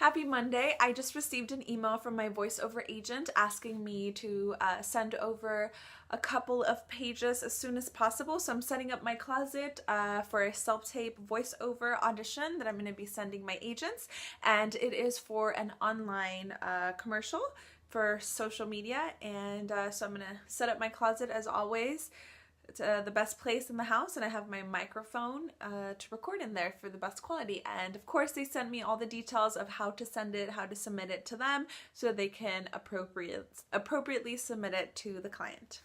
Happy Monday. I just received an email from my voiceover agent asking me to send over a couple of pages as soon as possible. So I'm setting up my closet for a self-tape voiceover audition that I'm going to be sending my agents. And it is for an online commercial for social media. And so I'm going to set up my closet as always. It's the best place in the house, and I have my microphone to record in there for the best quality. And of course they sent me all the details of how to send it, how to submit it to them so they can appropriately submit it to the client.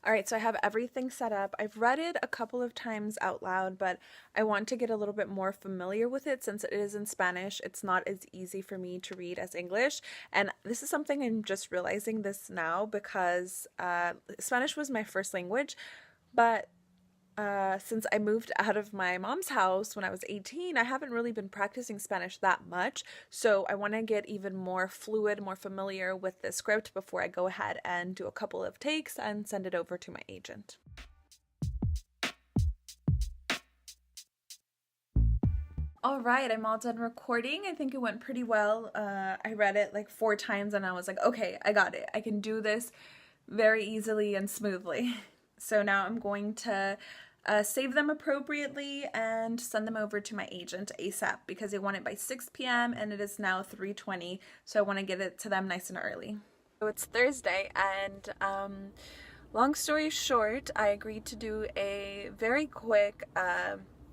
All right, so I have everything set up. I've read it a couple of times out loud, but I want to get a little bit more familiar with it since it is in Spanish. It's not as easy for me to read as English. And this is something I'm just realizing this now because Spanish was my first language, but since I moved out of my mom's house when I was 18, I haven't really been practicing Spanish that much. So I want to get even more fluid, more familiar with the script before I go ahead and do a couple of takes and send it over to my agent. All right, I'm all done recording. I think it went pretty well. I read it like 4 times and I was like, okay, I got it. I can do this very easily and smoothly. So now I'm going to save them appropriately and send them over to my agent ASAP because they want it by 6 p.m. and it is now 3:20, so I want to get it to them nice and early. So it's Thursday, and long story short, I agreed to do a very quick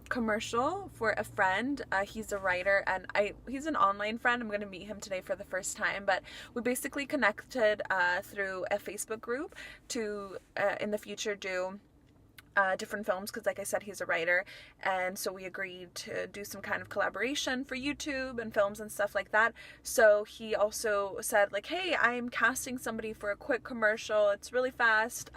commercial for a friend. He's a writer, and he's an online friend. I'm going to meet him today for the first time, but we basically connected through a Facebook group to in the future do different films because, like I said, he's a writer, and so we agreed to do some kind of collaboration for YouTube and films and stuff like that. So he also said like, hey, I'm casting somebody for a quick commercial. It's really fast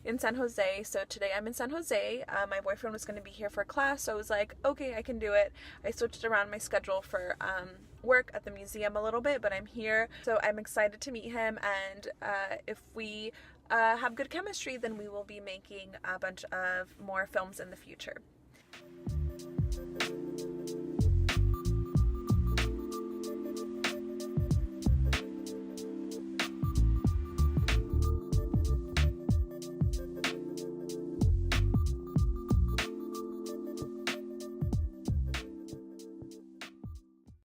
in San Jose. So today I'm in San Jose. My boyfriend was going to be here for class, so I was like, okay, I can do it. I switched around my schedule for work at the museum a little bit, but I'm here, so I'm excited to meet him, and if we have good chemistry, then we will be making a bunch of more films in the future.